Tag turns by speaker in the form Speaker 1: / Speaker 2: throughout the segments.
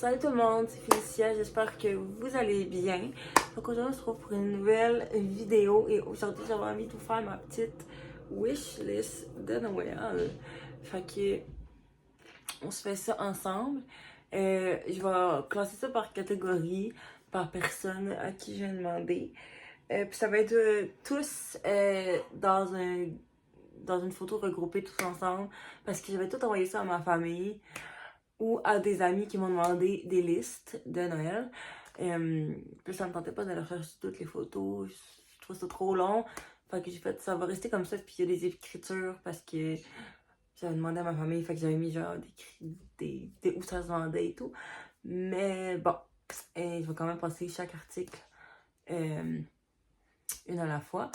Speaker 1: Salut tout le monde, c'est Félicia, j'espère que vous allez bien. Donc aujourd'hui on se retrouve pour une nouvelle vidéo et aujourd'hui j'avais envie de vous faire ma petite wishlist de Noël. Fait que on se fait ça ensemble. Je vais classer ça par catégorie, par personne à qui je vais demander. Puis ça va être tous dans une photo regroupée tous ensemble parce que j'avais tout envoyé ça à ma famille ou à des amis qui m'ont demandé des listes de Noël. Puis ça me tentait pas de leur chercher toutes les photos, je trouve ça trop long. Fait que j'ai fait, ça va rester comme ça, puis il y a des écritures parce que j'avais demandé à ma famille, fait que j'avais mis genre des où ça se vendait et tout. Mais bon, je vais quand même passer chaque article une à la fois.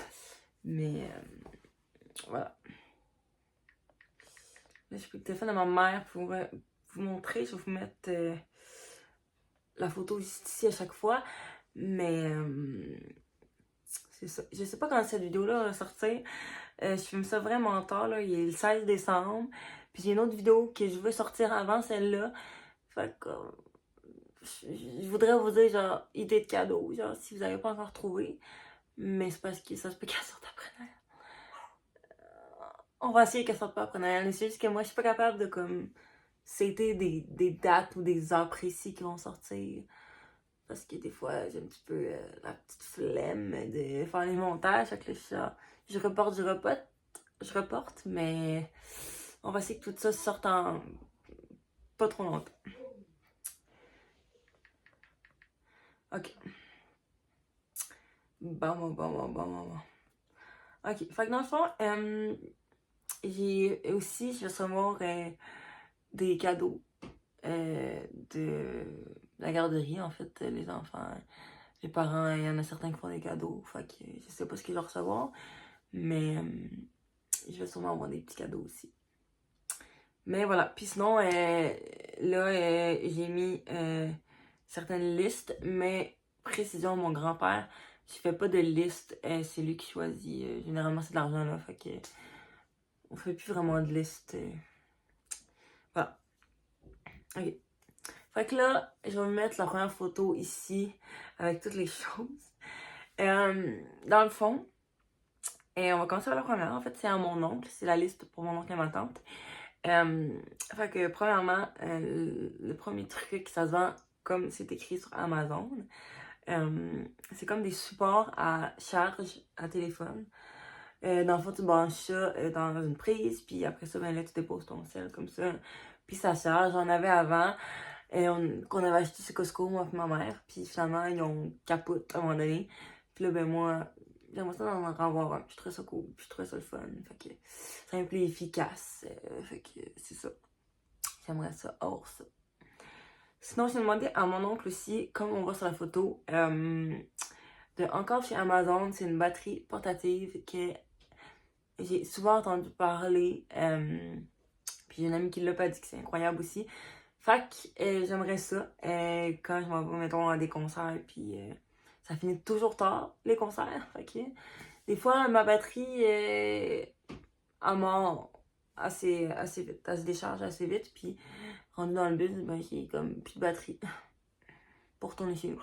Speaker 1: Mais voilà. Là, j'ai pris le téléphone de ma mère pour vous montrer. Je vais vous mettre la photo juste ici à chaque fois. Mais c'est ça. Je sais pas quand cette vidéo-là va sortir. Je filme ça vraiment tard, là. Il est le 16 décembre. Puis j'ai une autre vidéo que je veux sortir avant celle-là. Fait que je voudrais vous dire, genre, idée de cadeau. Genre, si vous n'avez pas encore trouvé. Mais c'est parce que ça se peut qu'elle sorte après Noël. On va essayer qu'elle sorte pas après Noël. C'est juste que moi, je suis pas capable de, comme, c'était des dates ou des heures précis qui vont sortir. Parce que des fois, j'ai un petit peu la petite flemme de faire les montages. Fait que là, je reporte, mais on va essayer que tout ça sorte en pas trop longtemps. Ok. Bon. Ok, fait que dans le fond, je vais recevoir des cadeaux de la garderie, en fait, les enfants, les parents, il y en a certains qui font des cadeaux, fait que je sais pas ce qu'ils vont recevoir, mais je vais sûrement avoir des petits cadeaux aussi. Mais voilà, puis sinon, là, j'ai mis certaines listes, mais précision, mon grand-père, je fais pas de liste, c'est lui qui choisit, généralement c'est de l'argent là, fait que on fait plus vraiment de liste. Voilà. Ok. Fait que là, je vais mettre la première photo ici avec toutes les choses. Dans le fond, on va commencer par la première. En fait, c'est à mon oncle. C'est la liste pour mon oncle et ma tante. Fait que, premièrement, le premier truc, ça se vend comme c'est écrit sur Amazon. C'est comme des supports à charge à téléphone. Dans le fond, tu branches ça dans une prise, puis après ça, ben là, tu déposes ton sel comme ça. Puis ça charge. J'en avais avant, qu'on avait acheté chez Costco, moi et ma mère. Puis finalement, ils ont capote à un moment donné. Puis là, ben moi, j'aimerais ça d'en avoir un. Puis je trouvais ça cool, puis je trouvais ça le fun. Fait que c'est un peu plus efficace. Fait que c'est ça. J'aimerais ça hors ça. Sinon, j'ai demandé à mon oncle aussi, comme on voit sur la photo, encore chez Amazon, c'est une batterie portative que j'ai souvent entendu parler. Puis j'ai une amie qui l'a pas dit que c'est incroyable aussi. Fait que j'aimerais ça quand je m'en vais, mettons, à des concerts. Puis ça finit toujours tard, les concerts. Fait que des fois, ma batterie elle mort assez vite. Elle se décharge assez vite. Puis rendu dans le bus, ben j'ai comme plus de batterie pour retourner chez nous.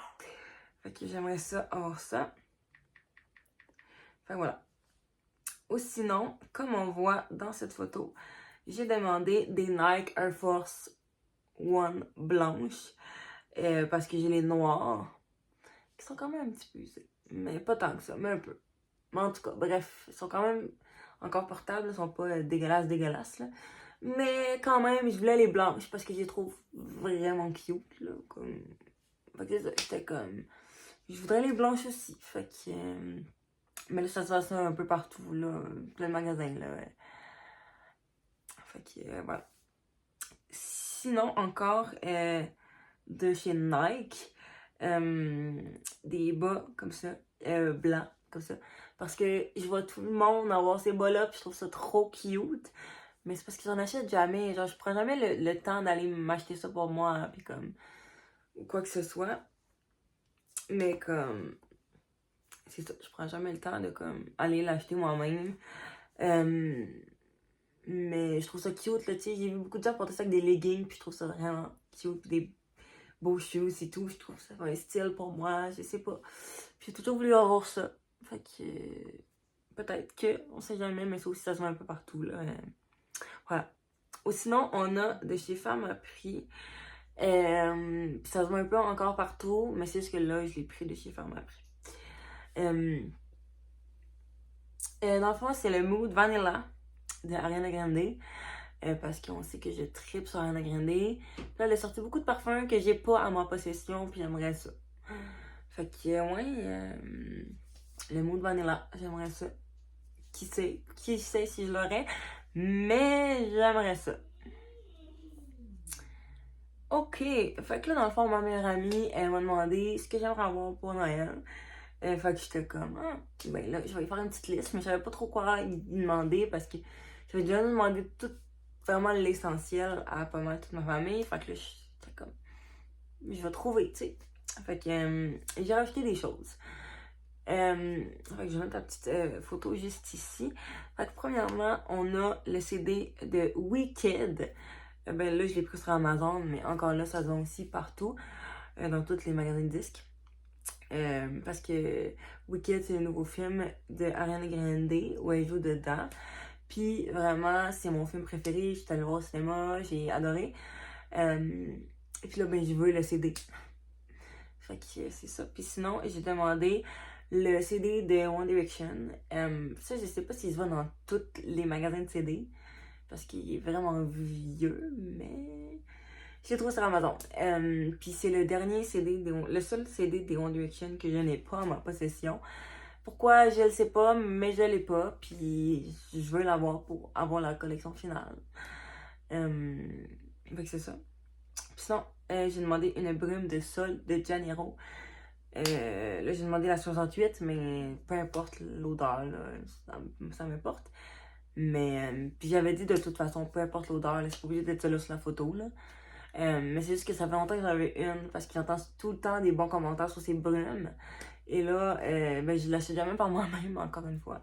Speaker 1: Fait que j'aimerais ça avoir ça. Fait que voilà. Ou sinon, comme on voit dans cette photo, j'ai demandé des Nike Air Force One blanches parce que j'ai les noirs qui sont quand même un petit peu usés, mais pas tant que ça, mais un peu. Mais en tout cas, bref, ils sont quand même encore portables, ils sont pas dégueulasses là. Mais quand même, je voulais les blanches parce que je les trouve vraiment cute là, comme. Fait que j'étais comme, je voudrais les blanches aussi, fait que. Mais là, ça se passe un peu partout là, plein de magasins là. Fait que voilà. Sinon encore de chez Nike, des bas comme ça, blancs comme ça. Parce que je vois tout le monde avoir ces bas-là, puis je trouve ça trop cute. Mais c'est parce que j'en achète jamais. Genre, je prends jamais le temps d'aller m'acheter ça pour moi, hein, puis comme, ou quoi que ce soit. Mais comme, c'est ça, je prends jamais le temps de comme aller l'acheter moi-même. Mais je trouve ça cute, là, tu sais. J'ai vu beaucoup de gens porter ça avec des leggings, puis je trouve ça vraiment cute. Des beaux shoes et tout. Je trouve que ça fait un style pour moi, je sais pas. Puis j'ai toujours voulu avoir ça. Fait que peut-être que, on sait jamais, mais ça aussi, ça se voit un peu partout, là. Voilà. Ou sinon, on a de chez Femme à Prix. Ça se voit un peu encore partout, mais c'est juste que là, je l'ai pris de chez Femme à Prix. Dans le fond, c'est le Mood Vanilla de Ariana Grande. Parce qu'on sait que je tripe sur Ariana Grande. Puis là, elle a sorti beaucoup de parfums que j'ai pas à ma possession, puis j'aimerais ça. Fait que, ouais, le Mood Vanilla, j'aimerais ça. Qui sait si je l'aurais, mais j'aimerais ça. Ok, fait que là, dans le fond, ma meilleure amie, elle m'a demandé ce que j'aimerais avoir pour Noël. Fait que j'étais comme, ah, ben là, je vais lui faire une petite liste, mais je savais pas trop quoi lui demander parce que j'avais déjà demandé tout, vraiment l'essentiel à pas mal toute ma famille. Fait que là, j'étais comme, je vais trouver, tu sais. Fait que j'ai rajouté des choses. Fait que je vais mettre la petite photo juste ici. Fait que premièrement, on a le CD de Wicked. Ben là, je l'ai pris sur Amazon, mais encore là, ça se vend aussi partout, dans tous les magasins de disques. Parce que Wicked, c'est le nouveau film de Ariana Grande où elle joue dedans. Puis vraiment, c'est mon film préféré. J'étais allée le voir au cinéma, j'ai adoré. Et puis là, ben, je veux le CD. Fait que c'est ça. Puis sinon, j'ai demandé le CD de One Direction. Ça, je sais pas s'il se vend dans tous les magasins de CD. Parce qu'il est vraiment vieux, mais j'ai trouvé sur Amazon. Puis c'est le dernier CD, le seul CD des One Direction que je n'ai pas en ma possession. Pourquoi, je le sais pas, mais je l'ai pas. Puis je veux l'avoir pour avoir la collection finale. Fait que c'est ça. Puis sinon, j'ai demandé une brume de sol de Janeiro. Là, j'ai demandé la 68, mais peu importe l'odeur, ça m'importe. Mais, puis j'avais dit de toute façon, peu importe l'odeur, c'est pas obligé d'être ça là sur la photo, là. Mais c'est juste que ça fait longtemps que j'en avais une, parce que j'entends tout le temps des bons commentaires sur ces brumes. Et là, ben, je l'achète jamais par moi-même, encore une fois.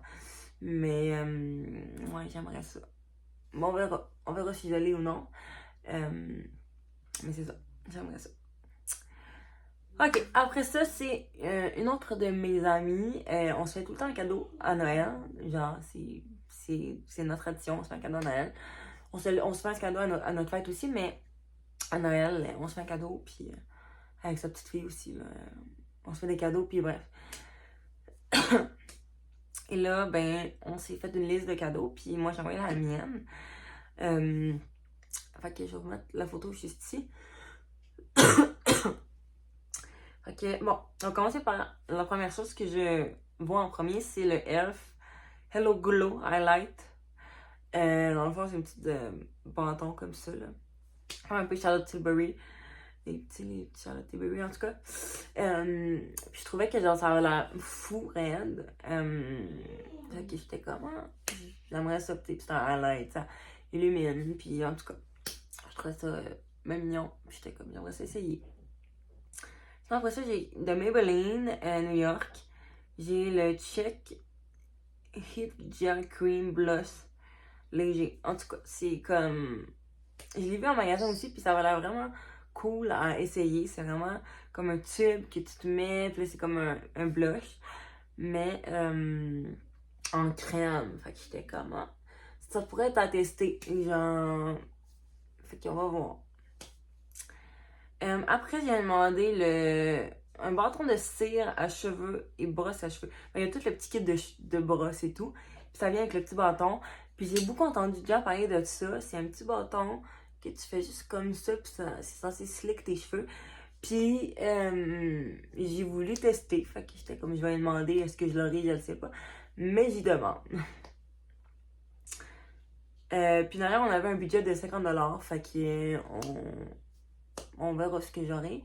Speaker 1: Mais, ouais, j'aimerais ça. Bon, on verra. On verra si je l'ai ou non. Mais c'est ça. J'aimerais ça. Ok, après ça, c'est une autre de mes amies. On se fait tout le temps un cadeau à Noël. Genre, c'est notre tradition, on se fait un cadeau à Noël. On se fait un cadeau à notre fête aussi, mais à Noël, on se fait un cadeau, puis avec sa petite fille aussi, là, on se fait des cadeaux, puis bref. Et là, ben, on s'est fait une liste de cadeaux, puis moi, j'ai envoyé la mienne. Fait que je vais vous mettre la photo juste ici. Fait que, bon, on va commencer par la première chose que je vois en premier, c'est le ELF Hello Glow Highlight. Dans le fond, c'est une petite bâton comme ça, là. Un peu Charlotte Tilbury. Les petits Charlotte Tilbury, en tout cas. Puis je trouvais que genre, ça avait l'air fou, raide. Fait que j'étais comme, ah, j'aimerais ça, puis c'est un highlight, ça illumine. Puis en tout cas, je trouvais ça même mignon. Puis j'étais comme, j'aimerais ça essayer. Sinon, après ça, j'ai de Maybelline à New York. J'ai le Check Hit Gel Cream Blush léger. En tout cas, c'est comme... Je l'ai vu en magasin aussi, puis ça va l'air vraiment cool à essayer. C'est vraiment comme un tube que tu te mets, puis là, c'est comme un blush, mais en crème. Fait que j'étais comme... Ah, ça pourrait être à tester. Genre... Fait qu'on va voir. Après, j'ai demandé un bâton de cire à cheveux et brosse à cheveux. Ben, il y a tout le petit kit de brosse et tout. Puis ça vient avec le petit bâton. Puis j'ai beaucoup entendu déjà parler de ça. C'est un petit bâton que tu fais juste comme ça. Puis c'est censé slick tes cheveux. Puis j'ai voulu tester. Fait que j'étais comme, je vais lui demander est-ce que je l'aurai, je le sais pas. Mais j'y demande. Puis d'ailleurs, on avait un budget de 50$. Fait que on verra ce que j'aurai.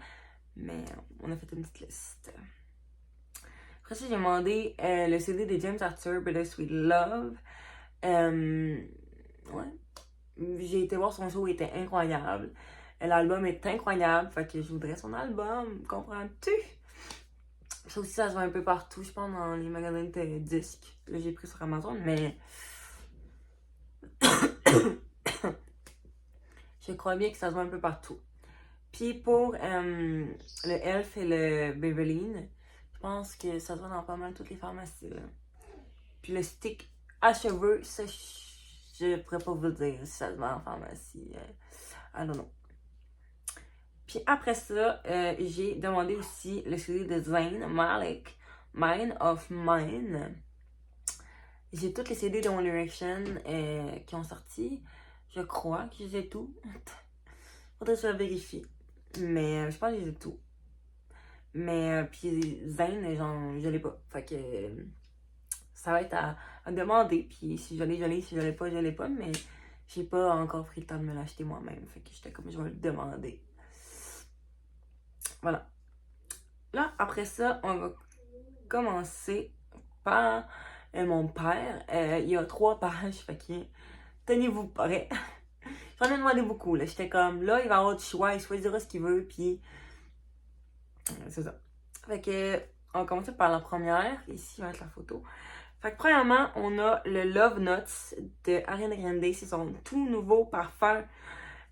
Speaker 1: Mais on a fait une petite liste. Après ça, j'ai demandé le CD de James Arthur, Bittersweet Love. Ouais. J'ai été voir son show, il était incroyable. L'album est incroyable, fait que je voudrais son album, comprends-tu? Ça aussi, ça se voit un peu partout, je pense, dans les magasins de disques. Là, j'ai pris sur Amazon, mais... je crois bien que ça se voit un peu partout. Puis pour le Elf et le Maybelline, je pense que ça se vend dans pas mal toutes les pharmacies. Là. Puis le stick à cheveux, ça, je pourrais pas vous le dire si ça se vend en pharmacie. I don't know. Puis après ça, j'ai demandé aussi le CD de Zayn Malik, Mind of Mine. J'ai toutes les CD de One Direction qui ont sorti. Je crois que j'ai tout. Faudrait que je vérifie. Mais je pense que j'ai tout. Mais puis Zayn, genre, je l'ai pas. Fait que ça va être à demander. Puis si je l'ai, je l'ai. Si je l'ai pas, je l'ai pas. Mais j'ai pas encore pris le temps de me l'acheter moi-même. Fait que j'étais comme, je vais le demander. Voilà. Là, après ça, on va commencer par mon père. Il y a 3 pages. Fait que tenez-vous prêts. J'en ai demandé beaucoup. Là. J'étais comme, là, il va avoir du choix. Il choisira ce qu'il veut. Puis c'est ça. Fait que on va commencer par la première. Ici, va être la photo. Fait que premièrement, on a le Love Nuts de Ariana Grande. C'est son tout nouveau parfum.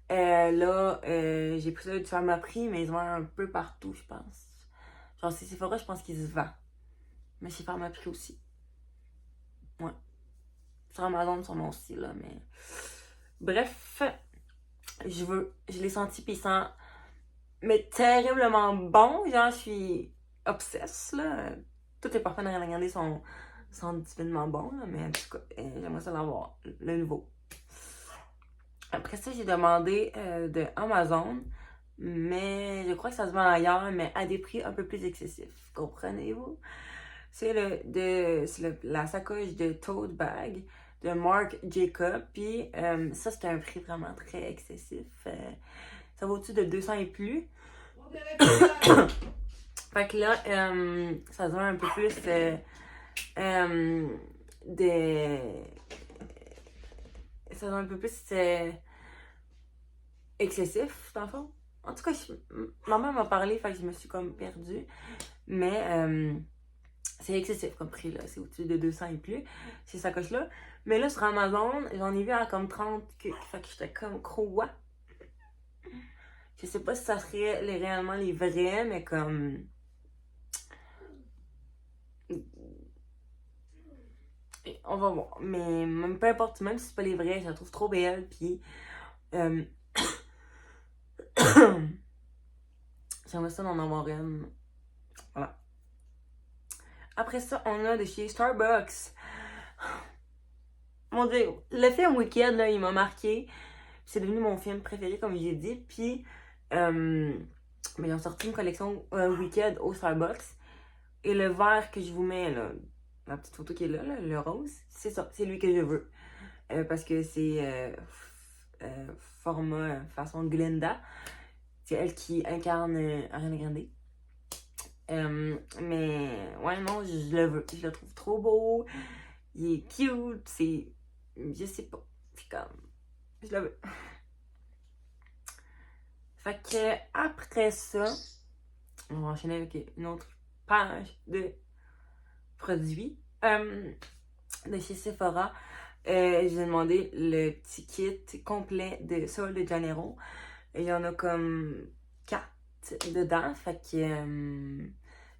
Speaker 1: Là, j'ai pris ça du Pharmaprix, mais ils se vendent un peu partout, je pense. Genre, c'est Sephora, je pense qu'ils se vendent. Mais chez Pharmaprix aussi. Ouais. Sur Amazon, son nom aussi, là, mais... Bref, je l'ai senti, puis il sent... Mais terriblement bon. Genre, je suis obsesse, là. Tous les parfums d'Ariana Grande sont divinement bons, là, mais en tout cas, j'aimerais ça l'avoir, le nouveau. Après ça, j'ai demandé de Amazon, mais je crois que ça se vend ailleurs, mais à des prix un peu plus excessifs. Comprenez-vous? C'est la sacoche de Tote Bag de Marc Jacob. Puis ça, c'était un prix vraiment très excessif. Ça vaut au-dessus de 200 et plus. Fait que là, ça se vend un peu plus ça donne un peu plus excessif, dans le fond. En tout cas, ma mère m'a parlé, fait que je me suis comme perdue. Mais c'est excessif comme prix, là. C'est au-dessus de 200 et plus, ces sacoches-là. Mais là, sur Amazon, j'en ai vu à comme 30. Fait que j'étais comme, quoi? Je sais pas si ça serait réellement les vrais, mais comme... On va voir. Mais même peu importe, même si c'est pas les vrais, je la trouve trop belle. Puis... j'aimerais ça d'en avoir une. Voilà. Après ça, on a de chez Starbucks. Mon Dieu, le film Wicked, là, il m'a marqué. C'est devenu mon film préféré, comme j'ai dit. Puis, mais ils ont sorti une collection Wicked au Starbucks. Et le verre que je vous mets, là, la petite photo qui est là, le rose, c'est ça, c'est lui que je veux. Parce que c'est format façon Glinda. C'est elle qui incarne Ariana Grande. Mais ouais, non, je le veux. Je le trouve trop beau. Il est cute. C'est. Je sais pas. C'est comme. Je le veux. Fait que après ça, on va enchaîner avec une autre page de produits. De chez Sephora. J'ai demandé le petit kit complet de Sol de Janeiro. Il y en a comme 4 dedans. Fait que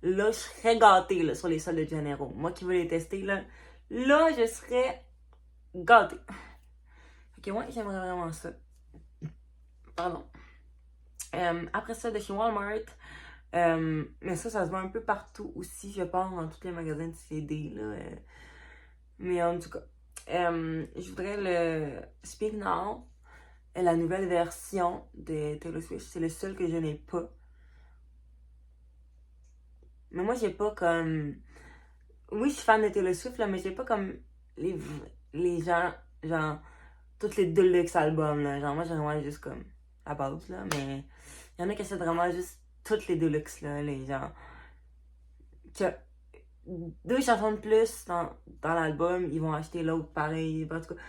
Speaker 1: là, je serais gâtée là, sur les sols de Janeiro. Moi qui veux les tester, là je serais gâtée. Fait que ouais, j'aimerais vraiment ça. Pardon. Après ça, de chez Walmart. Mais ça se vend un peu partout aussi, je pense, dans tous les magasins de CD, là. Mais en tout cas, je voudrais le Speak Now, la nouvelle version de Taylor Swift. C'est le seul que je n'ai pas. Mais moi, j'ai pas comme... Oui, je suis fan de Taylor Swift, là, mais j'ai pas comme les gens, genre, tous les deluxe albums, là. Genre, moi, j'ai vraiment juste comme la base, là. Mais il y en a qui essaient vraiment juste toutes les deluxe, là, les gens. Que 2 chansons de plus dans l'album, ils vont acheter l'autre pareil. En tout cas,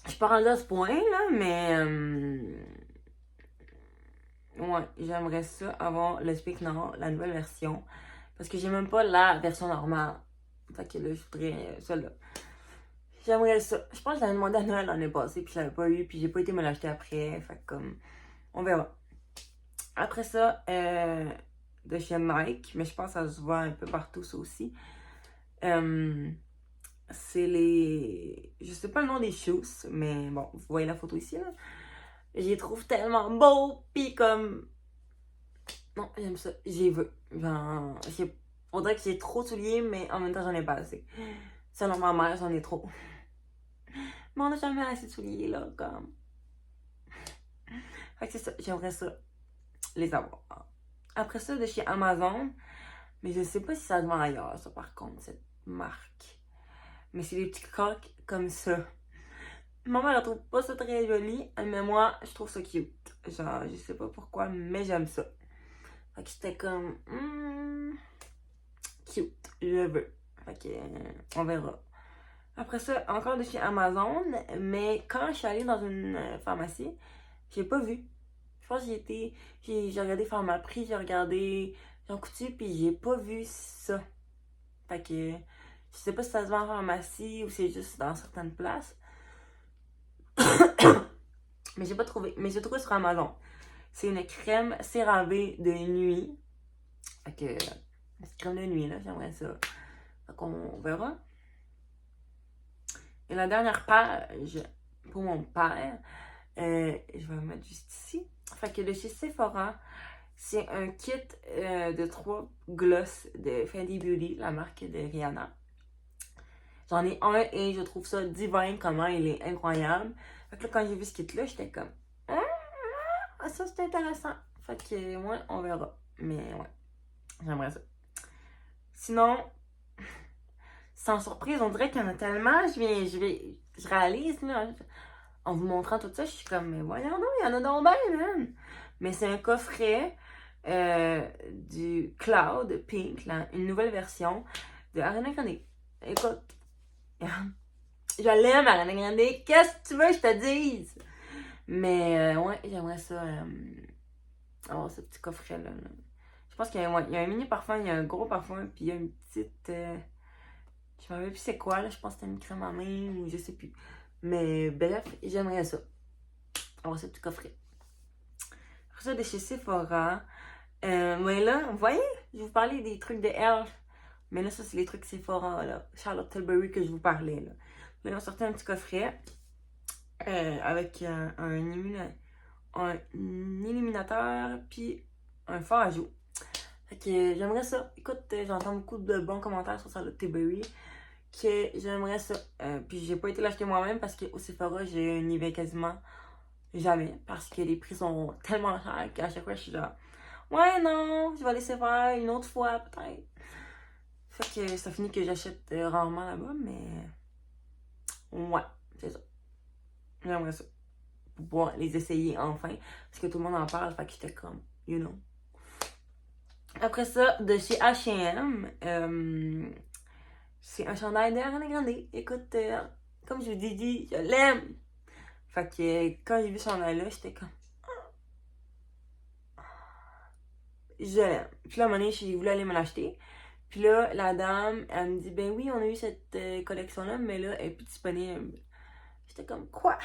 Speaker 1: je suis pas rendue à ce point, là, mais... ouais, j'aimerais ça avoir le Speak Now, la nouvelle version. Parce que j'ai même pas la version normale. Fait que là, je voudrais celle-là. J'aimerais ça. Je pense que je l'avais demandé à Noël l'année passée, puis je l'avais pas eu, puis j'ai pas été me l'acheter après. Fait que comme, on verra. Après ça, de chez Nike, mais je pense que ça se voit un peu partout, ça aussi. C'est les... Je sais pas le nom des shoes, mais bon, vous voyez la photo ici, là. Je les trouve tellement beaux, pis comme... Non, j'aime ça. J'y veux. Genre, faudrait que j'ai trop de souliers, mais en même temps, j'en ai pas assez. Selon ma mère, j'en ai trop. Mais on n'a jamais assez de souliers, là, comme... Fait que c'est ça, j'aimerais ça, les avoir. Après ça, de chez Amazon, mais je sais pas si ça se vend ailleurs, ça, par contre, cette marque. Mais c'est des petits crocs comme ça. Ma mère, elle trouve pas ça très joli, mais moi, je trouve ça cute. Genre, je sais pas pourquoi, mais j'aime ça. Fait que j'étais comme, cute, je veux. Fait que, on verra. Après ça, encore de chez Amazon, mais quand je suis allée dans une pharmacie, j'ai pas vu. Je pense que j'ai regardé Pharmaprix, j'ai regardé Jean Coutu, puis j'ai pas vu ça. Fait que, je sais pas si ça se vend en pharmacie ou c'est juste dans certaines places. Mais j'ai pas trouvé. Mais j'ai trouvé sur Amazon. C'est une crème CeraVe de nuit. Fait que, c'est crème de nuit, là, j'aimerais ça. Fait qu'on verra. Et la dernière page, pour mon père, je vais la mettre juste ici. Fait que de chez Sephora, c'est un kit de 3 gloss de Fenty Beauty, la marque de Rihanna. J'en ai un et je trouve ça divin, comment il est incroyable. Fait que là, quand j'ai vu ce kit-là, j'étais comme, ça c'est intéressant. Fait que, ouais, on verra. Mais ouais, j'aimerais ça. Sinon, sans surprise, on dirait qu'il y en a tellement, je réalise, là, en vous montrant tout ça, je suis comme, mais voyons donc, il y en a donc bien, man. Mais c'est un coffret du Cloud Pink, là, une nouvelle version de Ariana Grande. Écoute, je l'aime, Ariana Grande, qu'est-ce que tu veux que je te dise? Mais ouais, j'aimerais ça, avoir ce petit coffret-là. Là. Je pense qu'il y a, ouais, il y a un mini parfum, il y a un gros parfum, puis il y a une petite... je me rappelle plus c'est quoi, là, je pense que c'était une crème à main, ou je sais plus. Mais bref, j'aimerais ça. Avoir ce petit coffret. Après ça, de chez Sephora. Mais là, vous voyez, je vous parlais des trucs de Elf. Mais là, ça, c'est les trucs Sephora, là. Charlotte Tilbury que je vous parlais, là. Là, ils ont sorti un petit coffret avec un illuminateur, puis un fard à joues. Fait que j'aimerais ça. Écoute, j'entends beaucoup de bons commentaires sur Charlotte Tilbury. Que j'aimerais ça. Puis j'ai pas été l'acheter moi-même parce qu'au Sephora, je n'y vais quasiment jamais. Parce que les prix sont tellement chers qu'à chaque fois, je suis là. Ouais, non, je vais laisser faire une autre fois, peut-être. Fait que ça finit que j'achète rarement là-bas, mais. Ouais, c'est ça. J'aimerais ça. Pour pouvoir les essayer enfin. Parce que tout le monde en parle, fait que j'étais comme, you know. Après ça, de chez H&M, c'est un chandail d'Ariana Grande. Écoute, comme je vous ai dit, je l'aime. Fait que quand j'ai vu ce chandail-là, j'étais comme, je l'aime. Puis là, à un moment donné, j'ai voulu aller me l'acheter. Puis là, la dame, elle me dit, ben oui, on a eu cette collection-là, mais là, elle est plus disponible. J'étais comme, quoi?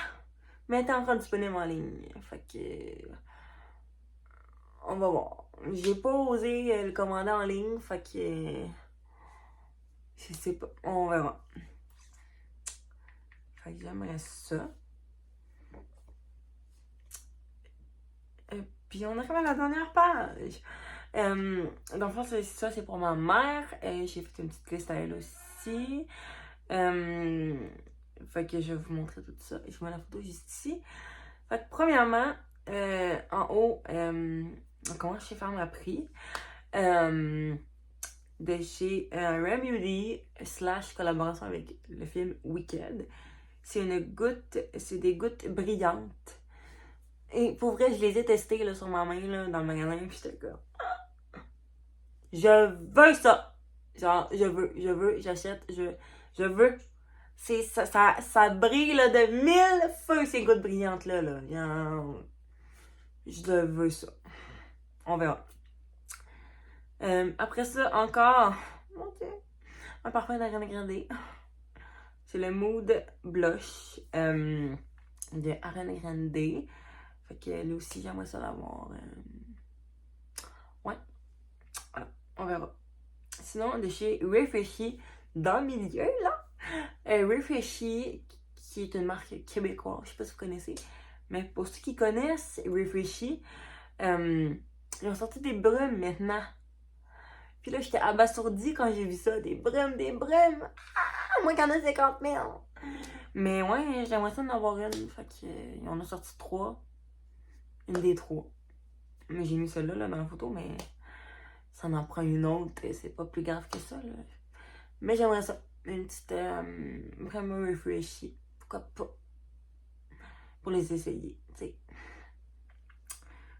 Speaker 1: Mais elle était encore disponible en ligne. Fait que, on va voir. J'ai pas osé le commander en ligne, fait que, je sais pas, on verra. Fait que j'aimerais ça. Puis on arrive à la dernière page. Dans le fond, ça, c'est pour ma mère. J'ai fait une petite liste à elle aussi. Fait que je vais vous montrer tout ça. Je vous mets la photo juste ici. Fait que premièrement, en haut, on commence chez Pharmaprix. De chez Rare Beauty / collaboration avec le film Wicked. C'est des gouttes brillantes. Et pour vrai, je les ai testées là, sur ma main là, dans le magasin, puis j'étais comme, je veux ça! Genre, j'achète, je veux. Ça brille là, de 1000 feux, ces gouttes brillantes là. Genre, je veux ça. On verra. Après ça, encore, mon Dieu, un parfum d'Ariana Grande. C'est le Mood Blush de Ariana Grande. Fait que lui aussi, j'aimerais ça l'avoir. verra. Sinon, de chez Refreshy, dans le milieu, là, Refreshy, qui est une marque québécoise, je sais pas si vous connaissez, mais pour ceux qui connaissent Refreshy, ils ont sorti des brumes maintenant. Puis là, j'étais abasourdie quand j'ai vu ça, des brumes, Ah, moi, qu'il y en a 50 000. Mais ouais, j'aimerais ça en avoir une, fait qu'ils en ont sorti 3. Une des 3. Mais j'ai mis celle-là là, dans la photo, mais ça en prend une autre, et c'est pas plus grave que ça, là. Mais j'aimerais ça. Une petite vraiment Refreshy. Pourquoi pas? Pour les essayer, tu sais.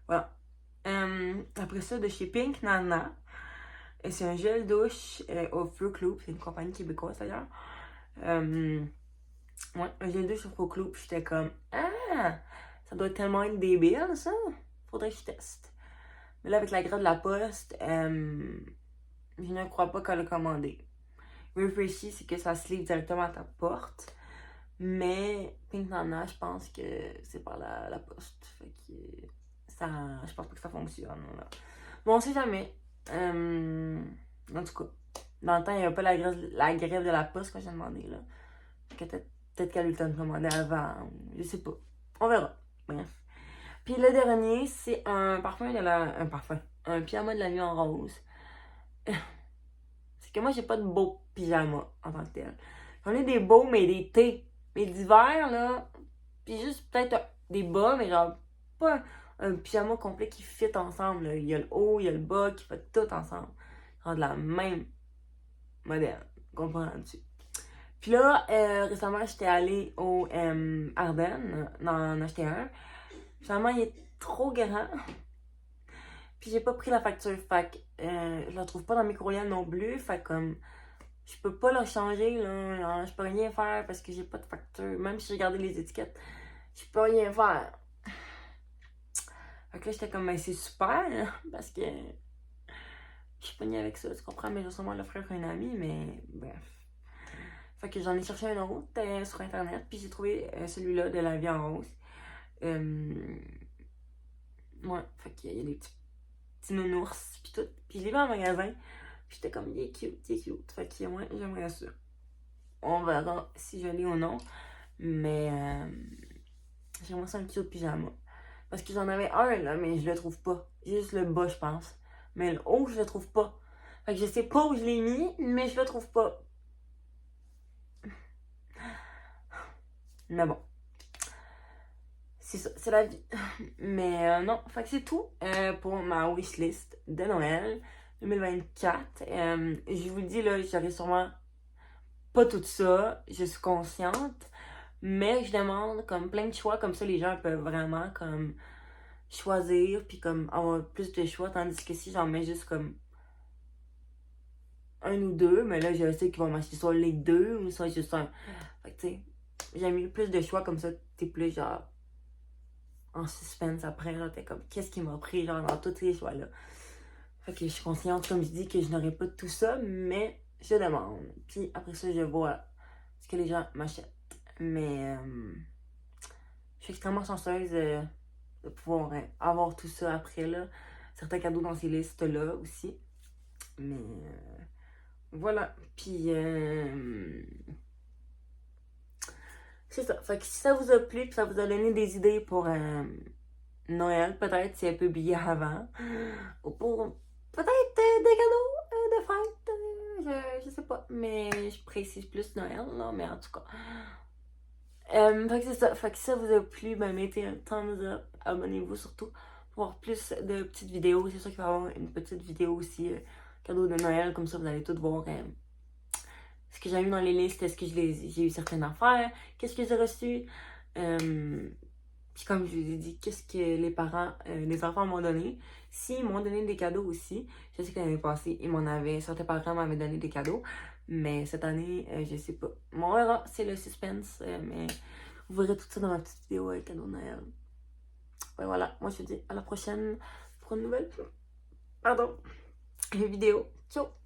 Speaker 1: Voilà. Après ça, de chez Pink Nana. C'est un gel douche au Fruit Loop. C'est une compagnie québécoise d'ailleurs. Ouais, un gel douche au Fruit Loop. J'étais comme, ah, ça doit tellement être débile, ça. Faudrait que je teste. Mais là, avec la grade de la poste, je ne crois pas qu'elle a commandé. Refreshy, c'est que ça se livre directement à ta porte. Mais Pink Nana, je pense que c'est par la poste. Fait que ça, je pense pas que ça fonctionne. Là. Bon, on sait jamais. En tout cas, dans le temps, il n'y avait pas la grève de la poste quand j'ai demandé. Là. Peut-être qu'elle a eu le temps de commander avant. Je sais pas. On verra. Bref. Puis le dernier, c'est un parfum de la. Un parfum. Un pyjama de la nuit en rose. C'est que moi, j'ai pas de beau pyjama en tant que tel. J'en ai des beaux, mais des thés. Mais d'hiver, là. Puis juste peut-être des bas, mais genre pas un pyjama complet qui fit ensemble. Là. Il y a le haut, il y a le bas qui fait tout ensemble. Genre de la même modèle. Comprends-tu? Puis là, récemment, j'étais allée au Ardennes, en acheter un. Finalement, il est trop grand. Puis j'ai pas pris la facture. Fait que je la trouve pas dans mes courriels non plus. Fait que comme je peux pas la changer, là. Genre, je peux rien faire parce que j'ai pas de facture. Même si j'ai regardé les étiquettes, je peux rien faire. Fait que là, j'étais comme, ben c'est super, là, parce que je suis pognée avec ça, tu comprends? Mais je vais sûrement l'offrir à un ami, mais bref. Fait que j'en ai cherché un autre sur internet, puis j'ai trouvé celui-là de la vie en rose. Ouais, fait qu'il y a des petits nounours, puis tout. Puis je l'ai vu en magasin, puis j'étais comme, il est cute, il est cute. Fait que ouais, j'aimerais ça. On verra si je l'ai ou non, mais j'aimerais ça un cute pyjama. Parce que j'en avais un, là, mais je le trouve pas. Juste le bas, je pense. Mais le haut, je le trouve pas. Fait que je sais pas où je l'ai mis, mais je le trouve pas. Mais bon. C'est ça, c'est la vie. Mais non, fait que c'est tout pour ma wishlist de Noël 2024. Je vous le dis, là, j'aurai sûrement pas tout ça. Je suis consciente. Mais je demande comme plein de choix, comme ça les gens peuvent vraiment comme choisir puis comme avoir plus de choix, tandis que si j'en mets juste comme un ou deux, mais là je sais qu'ils vont m'acheter soit les deux ou soit juste un. Fait que tu sais, j'aime mieux plus de choix, comme ça t'es plus genre en suspense après, là t'es comme qu'est-ce qui m'a pris genre dans tous ces choix là. Fait que je suis consciente, comme je dis, que je n'aurai pas tout ça, mais je demande. Puis après ça, je vois ce que les gens m'achètent. Mais je suis extrêmement chanceuse de pouvoir avoir tout ça après, là. Certains cadeaux dans ces listes-là aussi. Mais voilà. Puis c'est ça. Fait que si ça vous a plu, puis ça vous a donné des idées pour Noël, peut-être si elle peut publier avant, ou pour peut-être des cadeaux de fête, je sais pas, mais je précise plus Noël, là, mais en tout cas. Fait que c'est ça. Fait que si ça vous a plu, ben mettez un thumbs up, abonnez-vous surtout pour voir plus de petites vidéos. C'est sûr qu'il va y avoir une petite vidéo aussi, cadeau de Noël, comme ça vous allez tout voir ce que j'ai mis dans les listes, est-ce que j'ai eu certaines affaires, qu'est-ce que j'ai reçu. Puis comme je vous ai dit, qu'est-ce que les parents, les enfants m'ont donné. S'ils m'ont donné des cadeaux aussi, je sais que l'année passée, certains parents m'avaient donné des cadeaux. Mais cette année, je sais pas. Bon, on verra, c'est le suspense. Mais vous verrez tout ça dans ma petite vidéo avec cadeau de Noël. Ouais, voilà, moi je vous dis à la prochaine pour une nouvelle vidéo. Ciao!